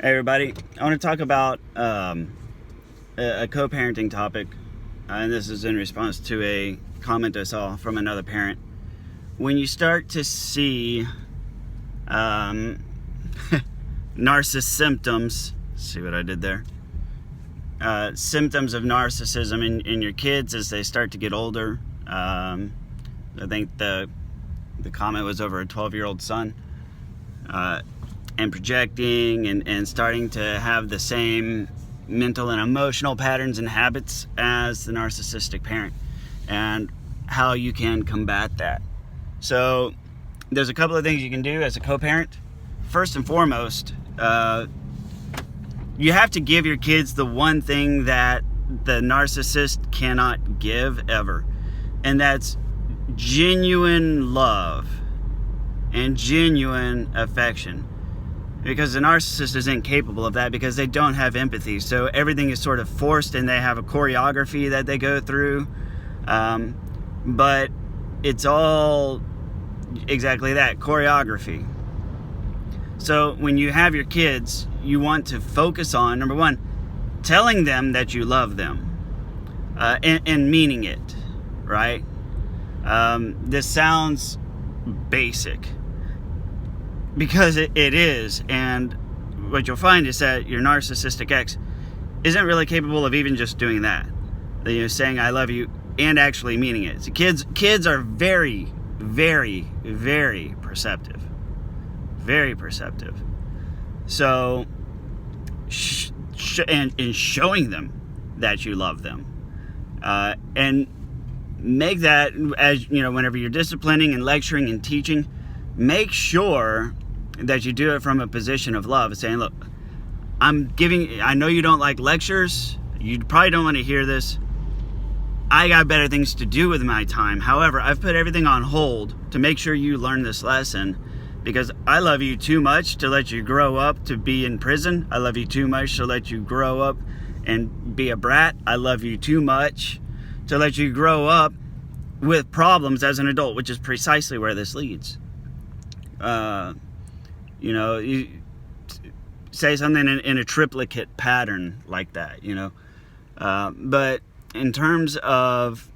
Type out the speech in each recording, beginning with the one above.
Hey everybody, I want to talk about a co-parenting topic, and this is in response to a comment I saw from another parent. When you start to see narcissist symptoms, see what I did there? Symptoms of narcissism in your kids as they start to get older. I think the comment was over a 12-year-old son. And projecting and starting to have the same mental and emotional patterns and habits as the narcissistic parent, and how you can combat that. So there's a couple of things you can do as a co-parent. First and foremost, you have to give your kids the one thing that the narcissist cannot give ever, and that's genuine love and genuine affection. Because the narcissist is incapable of that, because they don't have empathy. So everything is sort of forced, and they have a choreography that they go through. But it's all exactly that, choreography. So when you have your kids, you want to focus on, number one, telling them that you love them, and meaning it, right? This sounds basic, because it is, and what you'll find is that your narcissistic ex isn't really capable of even just doing that. Saying I love you and actually meaning it. So kids are very, very, very perceptive. Very perceptive. So, and showing them that you love them. And make that, as whenever you're disciplining and lecturing and teaching, make sure that you do it from a position of love, saying, look, I know you don't like lectures, you probably don't want to hear this, I got better things to do with my time. However, I've put everything on hold to make sure you learn this lesson, because I love you too much to let you grow up to be in prison. I love you too much to let you grow up and be a brat. I love you too much to let you grow up with problems as an adult, which is precisely where this leads. You say something in a triplicate pattern like that, but in terms of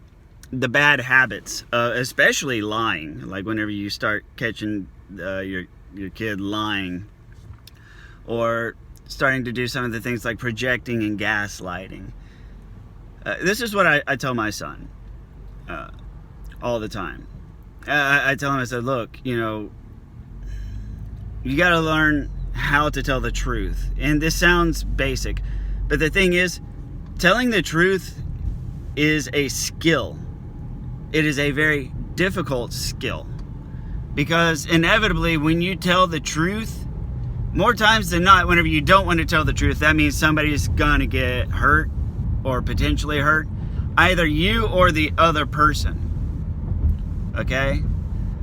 the bad habits, especially lying, like whenever you start catching your kid lying, or starting to do some of the things like projecting and gaslighting. This is what I tell my son all the time. I tell him, I said, look, you got to learn how to tell the truth. And this sounds basic, but the thing is, telling the truth is a skill. It is a very difficult skill, because inevitably when you tell the truth, more times than not, whenever you don't want to tell the truth, that means somebody's gonna get hurt or potentially hurt, either you or the other person. Okay?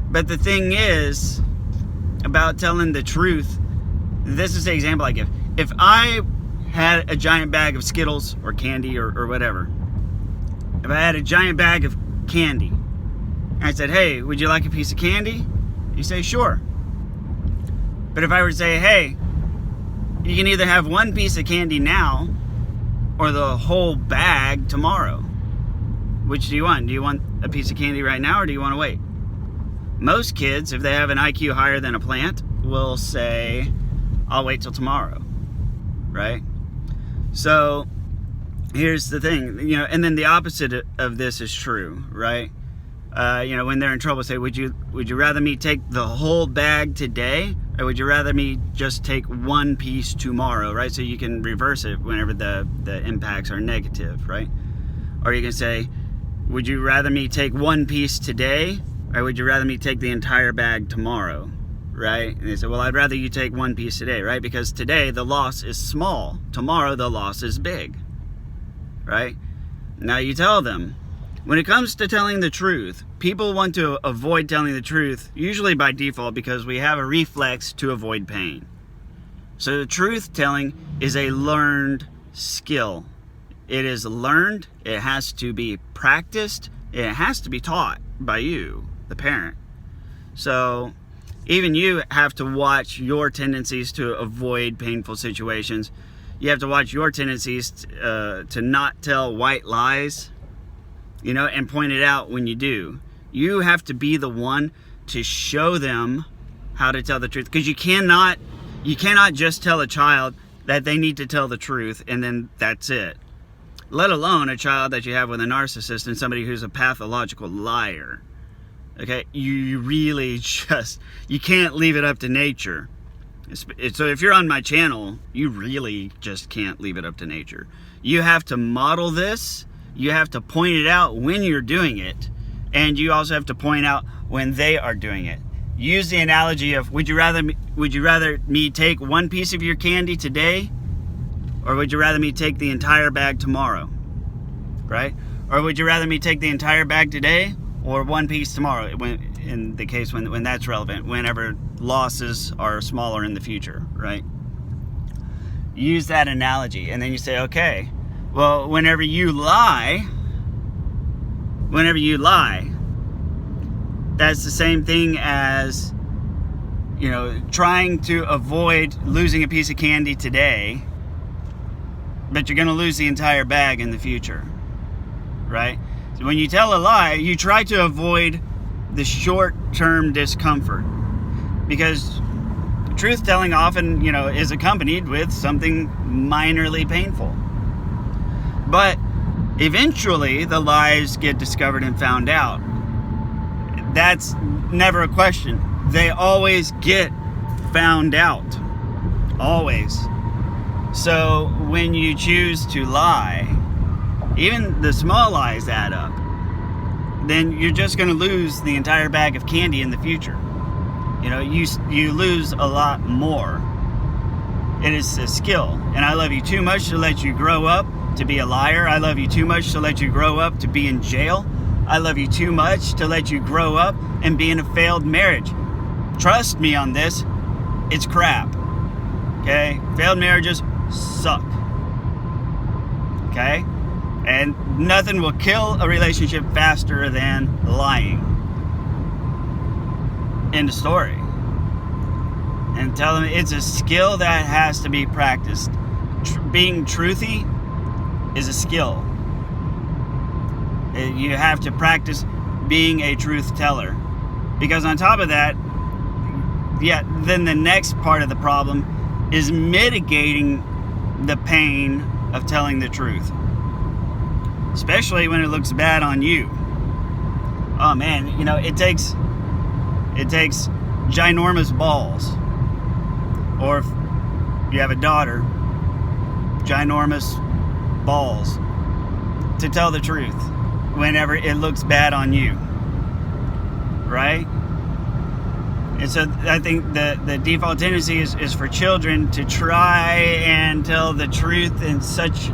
But the thing is about telling the truth, this is the example I give. If I had a giant bag of Skittles or candy or whatever, if I had a giant bag of candy, and I said, hey, would you like a piece of candy? You say, sure. But if I were to say, hey, you can either have one piece of candy now or the whole bag tomorrow, which do you want? Do you want a piece of candy right now, or do you want to wait? Most kids, if they have an IQ higher than a plant, will say, I'll wait till tomorrow, right? So here's the thing, and then the opposite of this is true, right? When they're in trouble, say, would you rather me take the whole bag today, or would you rather me just take one piece tomorrow, right? So you can reverse it whenever the impacts are negative, right? Or you can say, would you rather me take one piece today, or would you rather me take the entire bag tomorrow, right? And they say, well, I'd rather you take one piece today, right? Because today the loss is small. Tomorrow the loss is big, right? Now you tell them, when it comes to telling the truth, people want to avoid telling the truth, usually by default, because we have a reflex to avoid pain. So the truth telling is a learned skill. It is learned, it has to be practiced, it has to be taught by you, the parent. So even you have to watch your tendencies to avoid painful situations. You have to watch your tendencies to not tell white lies, and point it out when you do. You have to be the one to show them how to tell the truth, because you cannot just tell a child that they need to tell the truth and then that's it. Let alone a child that you have with a narcissist and somebody who's a pathological liar. Okay, you really you can't leave it up to nature. So if you're on my channel, you really just can't leave it up to nature. You have to model this. You have to point it out when you're doing it. And you also have to point out when they are doing it. Use the analogy of, would you rather me take one piece of your candy today? Or would you rather me take the entire bag tomorrow? Right? Or would you rather me take the entire bag today or one piece tomorrow? In the case when that's relevant, whenever losses are smaller in the future, right? Use that analogy, and then you say, okay, well, whenever you lie, that's the same thing as, trying to avoid losing a piece of candy today, but you're going to lose the entire bag in the future, right? So when you tell a lie, you try to avoid the short-term discomfort, because truth telling often, is accompanied with something minorly painful. But eventually the lies get discovered and found out. That's never a question. They always get found out. Always. So when you choose to lie, even the small lies add up, then you're just going to lose the entire bag of candy in the future. You lose a lot more. It is a skill. And I love you too much to let you grow up to be a liar. I love you too much to let you grow up to be in jail. I love you too much to let you grow up and be in a failed marriage. Trust me on this. It's crap. Okay? Failed marriages suck. Okay? And nothing will kill a relationship faster than lying. End of story. And tell them it's a skill that has to be practiced. Being truthy is a skill. You have to practice being a truth teller. Because on top of that, then the next part of the problem is mitigating the pain of telling the truth. Especially when it looks bad on you. Oh man, it takes ginormous balls. Or if you have a daughter, ginormous balls to tell the truth whenever it looks bad on you. Right? And so I think the default tendency is for children to try and tell the truth in such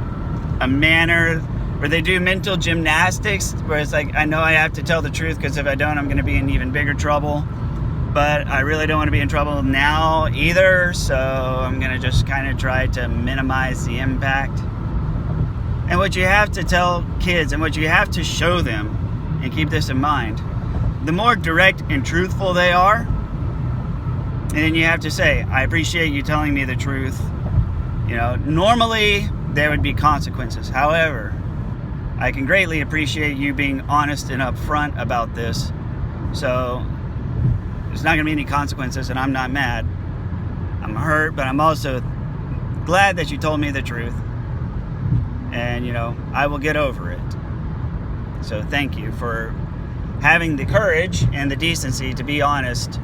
a manner where they do mental gymnastics, where it's like, I know I have to tell the truth because if I don't, I'm going to be in even bigger trouble. But I really don't want to be in trouble now either, so I'm going to just kind of try to minimize the impact. And what you have to tell kids and what you have to show them, and keep this in mind, the more direct and truthful they are, and then you have to say, I appreciate you telling me the truth. Normally there would be consequences. However, I can greatly appreciate you being honest and upfront about this. So there's not going to be any consequences, and I'm not mad. I'm hurt, but I'm also glad that you told me the truth. And, I will get over it. So thank you for having the courage and the decency to be honest,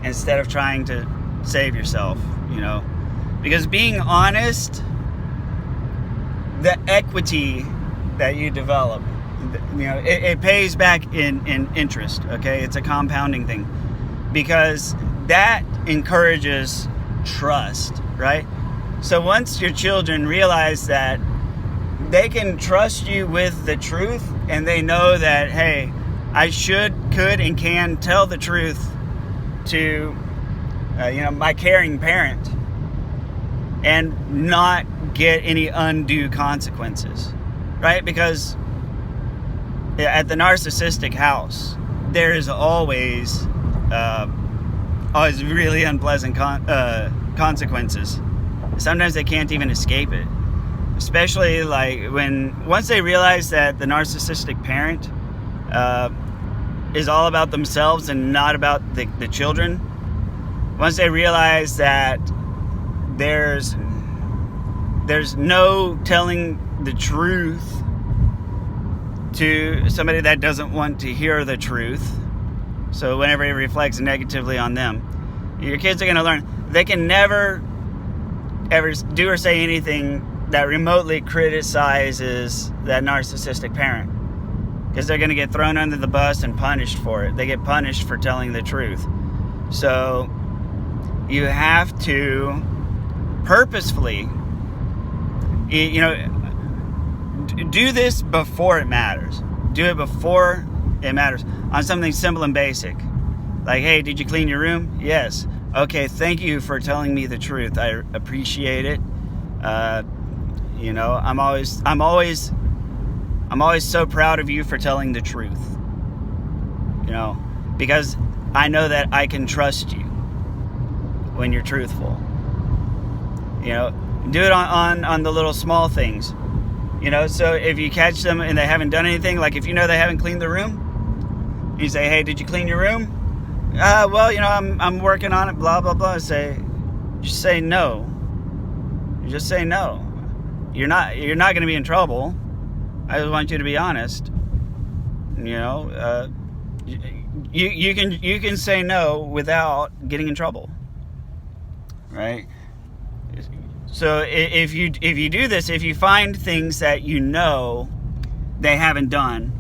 instead of trying to save yourself, Because being honest, the equity that you develop, it pays back in interest, okay? It's a compounding thing. Because that encourages trust, right? So once your children realize that they can trust you with the truth, and they know that, hey, I should, could, and can tell the truth to, my caring parent and not get any undue consequences, right? Because at the narcissistic house, there is always always really unpleasant consequences. Sometimes they can't even escape it. Especially like once they realize that the narcissistic parent is all about themselves and not about the children. Once they realize that there's no telling the truth to somebody that doesn't want to hear the truth. So whenever it reflects negatively on them, your kids are going to learn they can never ever do or say anything that remotely criticizes that narcissistic parent, because they're going to get thrown under the bus and punished for it. They get punished for telling the truth. So you have to purposefully, do this before it matters. Do it before it matters on something simple and basic. Like, hey, did you clean your room? Yes. Okay, thank you for telling me the truth. I appreciate it. I'm always so proud of you for telling the truth. Because I know that I can trust you when you're truthful. Do it on the little small things. So if you catch them and they haven't done anything, like if you know they haven't cleaned the room, you say, hey, did you clean your room? I'm working on it, blah, blah, blah. Just say no. Just say no. You're not going to be in trouble. I just want you to be honest. You can say no without getting in trouble, right? So if you do this, if you find things that you know they haven't done,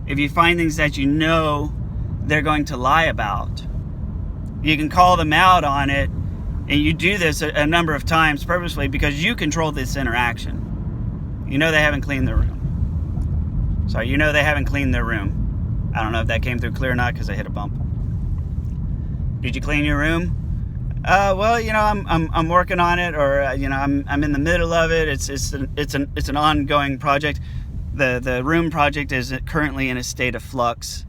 if you find things that you know they're going to lie about, you can call them out on it. And you do this a number of times purposefully because you control this interaction. They haven't cleaned their room. So they haven't cleaned their room. I don't know if that came through clear or not because I hit a bump. Did you clean your room? I'm working on it, or I'm in the middle of it. It's an ongoing project. The room project is currently in a state of flux.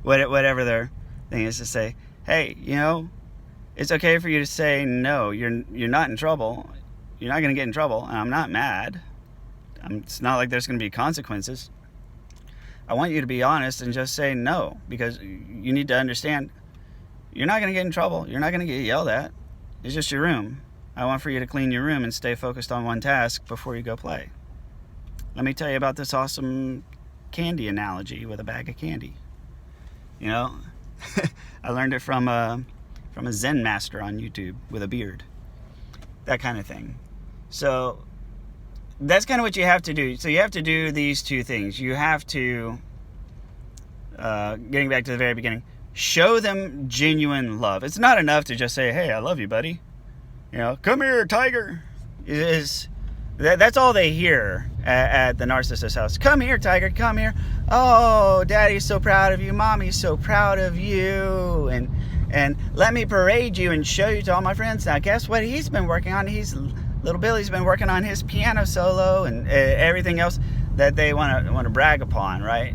Whatever their thing is to say, hey, it's okay for you to say no. You're not in trouble. You're not going to get in trouble, and I'm not mad. It's not like there's going to be consequences. I want you to be honest and just say no, because you need to understand you're not going to get in trouble. You're not going to get yelled at. It's just your room. I want for you to clean your room and stay focused on one task before you go play. Let me tell you about this awesome candy analogy with a bag of candy. I learned it from a Zen master on YouTube with a beard. That kind of thing. So that's kind of what you have to do. So you have to do these two things. You have to, getting back to the very beginning, show them genuine love. It's not enough to just say, hey, I love you, buddy. Come here, tiger. That's all they hear at the narcissist's house. Come here, tiger, come here. Oh, daddy's so proud of you. Mommy's so proud of you. And let me parade you and show you to all my friends. Now, guess what he's been working on? Little Billy's been working on his piano solo and everything else that they want to brag upon, right?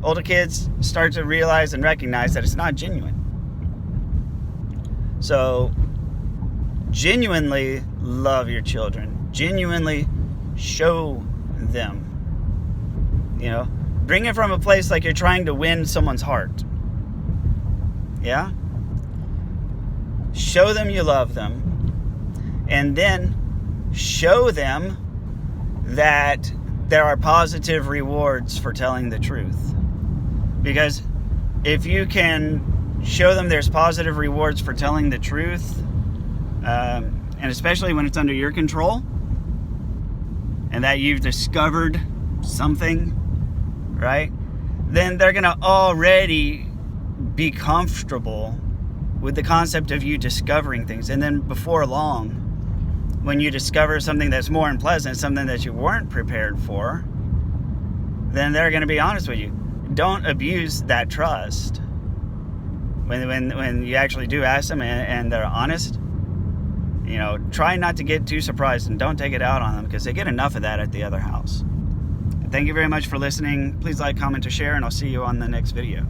Older kids start to realize and recognize that it's not genuine. So, genuinely love your children. Genuinely show them. Bring it from a place like you're trying to win someone's heart. Yeah? Show them you love them. And then show them that there are positive rewards for telling the truth. Because if you can show them there's positive rewards for telling the truth, and especially when it's under your control, and that you've discovered something, right? Then they're going to already be comfortable with the concept of you discovering things. And then before long, when you discover something that's more unpleasant, something that you weren't prepared for, then they're going to be honest with you. Don't abuse that trust. When you actually do ask them and they're honest, try not to get too surprised and don't take it out on them, because they get enough of that at the other house. Thank you very much for listening. Please like, comment, or share, and I'll see you on the next video.